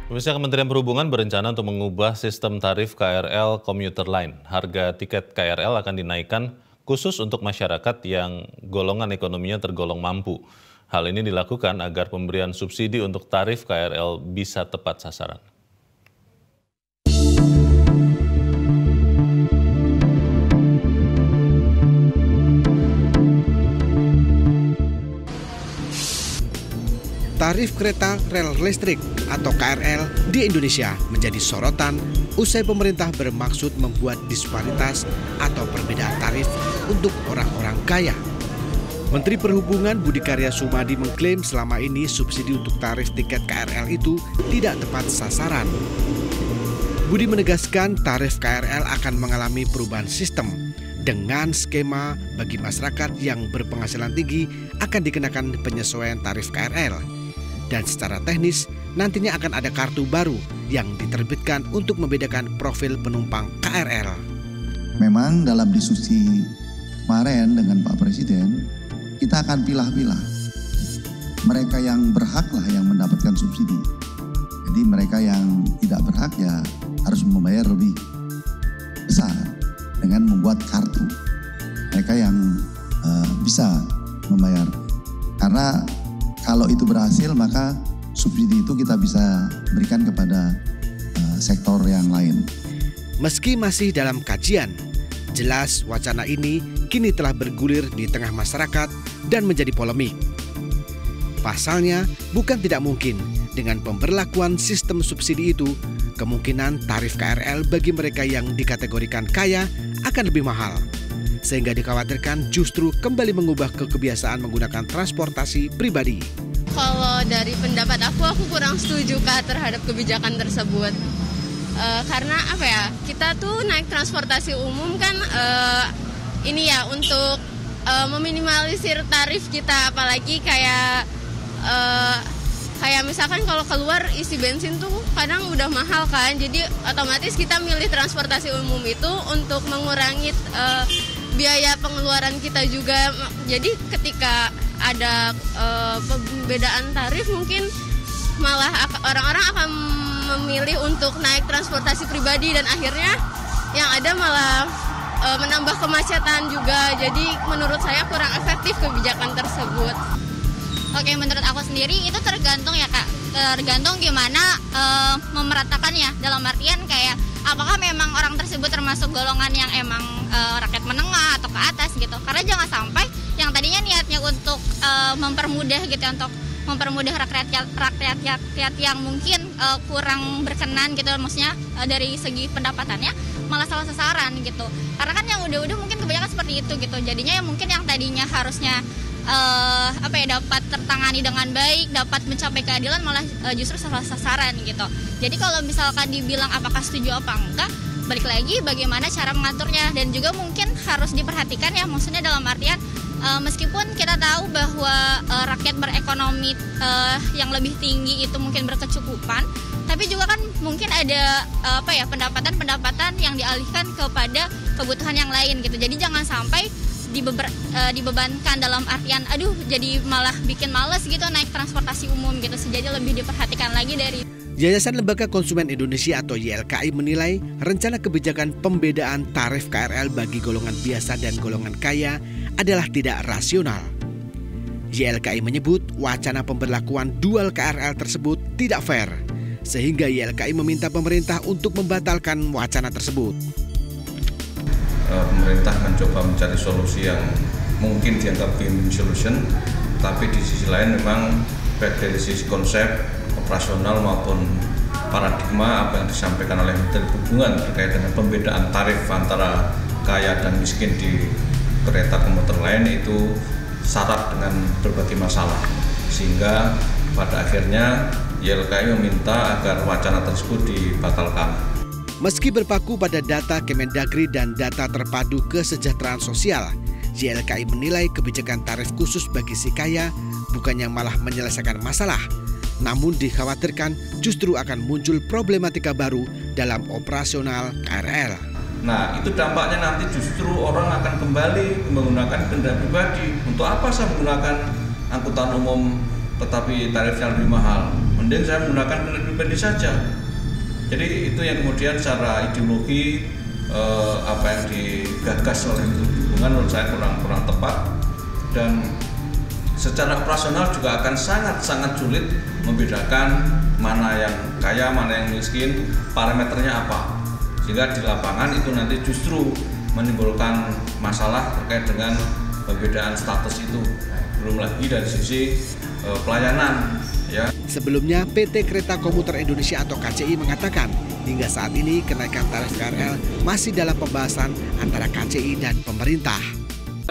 Pemirsa, Kementerian Perhubungan berencana untuk mengubah sistem tarif KRL komuter lain. Harga tiket KRL akan dinaikkan khusus untuk masyarakat yang golongan ekonominya tergolong mampu. Hal ini dilakukan agar pemberian subsidi untuk tarif KRL bisa tepat sasaran. Tarif kereta rel listrik atau KRL di Indonesia menjadi sorotan usai pemerintah bermaksud membuat disparitas atau perbedaan tarif untuk orang-orang kaya. Menteri Perhubungan Budi Karya Sumadi mengklaim selama ini subsidi untuk tarif tiket KRL itu tidak tepat sasaran. Budi menegaskan tarif KRL akan mengalami perubahan sistem dengan skema bagi masyarakat yang berpenghasilan tinggi akan dikenakan penyesuaian tarif KRL. Dan secara teknis, nantinya akan ada kartu baru yang diterbitkan untuk membedakan profil penumpang KRL. Memang dalam diskusi kemarin dengan Pak Presiden, kita akan pilah-pilah. Mereka yang berhak lah yang mendapatkan subsidi. Jadi mereka yang tidak berhak ya harus membayar lebih besar dengan membuat kartu. Mereka yang bisa membayar. Karena kalau itu berhasil, maka subsidi itu kita bisa berikan kepada sektor yang lain. Meski masih dalam kajian, jelas wacana ini kini telah bergulir di tengah masyarakat dan menjadi polemik. Pasalnya, bukan tidak mungkin dengan pemberlakuan sistem subsidi itu, kemungkinan tarif KRL bagi mereka yang dikategorikan kaya akan lebih mahal. Sehingga dikhawatirkan justru kembali mengubah kebiasaan menggunakan transportasi pribadi. Kalau dari pendapat aku kurang setuju Kak terhadap kebijakan tersebut. Karena apa ya, kita tuh naik transportasi umum kan ini ya untuk meminimalisir tarif kita, apalagi kayak misalkan kalau keluar isi bensin tuh kadang udah mahal kan, jadi otomatis kita milih transportasi umum itu untuk mengurangi biaya pengeluaran kita juga. Jadi ketika ada perbedaan tarif mungkin malah orang-orang akan memilih untuk naik transportasi pribadi dan akhirnya yang ada malah menambah kemacetan juga. Jadi menurut saya kurang efektif kebijakan tersebut. Oke, menurut aku sendiri itu tergantung ya Kak, tergantung gimana memeratakannya, dalam artian kayak apakah memang orang tersebut termasuk golongan yang emang rakyat menengah atau ke atas gitu. Karena jangan sampai yang tadinya niatnya untuk mempermudah gitu, untuk mempermudah rakyat yang mungkin kurang berkenan gitu, maksudnya dari segi pendapatannya malah salah sasaran gitu. Karena kan yang udah-udah mungkin kebanyakan seperti itu gitu. Jadinya mungkin yang tadinya harusnya dapat tertangani dengan baik, dapat mencapai keadilan malah justru salah sasaran gitu. Jadi kalau misalkan dibilang apakah setuju apa enggak, balik lagi bagaimana cara mengaturnya, dan juga mungkin harus diperhatikan ya, maksudnya dalam artian meskipun kita tahu bahwa rakyat berekonomi yang lebih tinggi itu mungkin berkecukupan, tapi juga kan mungkin ada pendapatan yang dialihkan kepada kebutuhan yang lain gitu. Jadi jangan sampai dibebankan dalam artian jadi malah bikin males gitu naik transportasi umum gitu. Jadi lebih diperhatikan lagi dari Yayasan Lembaga Konsumen Indonesia atau YLKI menilai rencana kebijakan pembedaan tarif KRL bagi golongan biasa dan golongan kaya adalah tidak rasional. YLKI menyebut wacana pemberlakuan dual KRL tersebut tidak fair, sehingga YLKI meminta pemerintah untuk membatalkan wacana tersebut. Pemerintah mencoba mencari solusi yang mungkin dianggap win-win solution, tapi di sisi lain memang baik dari sisi konsep, operasional maupun paradigma apa yang disampaikan oleh Menteri Perhubungan terkait dengan pembedaan tarif antara kaya dan miskin di kereta komuter lain itu syarat dengan berbagai masalah, sehingga pada akhirnya YLKI meminta agar wacana tersebut dibatalkan. Meski berpaku pada data Kemendagri dan data terpadu kesejahteraan sosial, YLKI menilai kebijakan tarif khusus bagi si kaya bukannya malah menyelesaikan masalah, namun dikhawatirkan justru akan muncul problematika baru dalam operasional KRL. Nah, itu dampaknya nanti justru orang akan kembali menggunakan kendaraan pribadi. Untuk apa saya menggunakan angkutan umum tetapi tarifnya lebih mahal? mending saya menggunakan kereta pribadi saja. Jadi itu yang kemudian secara ideologi apa yang digagas oleh Menteri Perhubungan menurut saya kurang tepat, dan secara operasional juga akan sangat sulit membedakan mana yang kaya, mana yang miskin, parameternya apa. Sehingga di lapangan itu nanti justru menimbulkan masalah terkait dengan perbedaan status itu. Belum lagi dari sisi pelayanan, ya. Sebelumnya, PT Kereta Komuter Indonesia atau KCI mengatakan hingga saat ini kenaikan tarif KRL masih dalam pembahasan antara KCI dan pemerintah.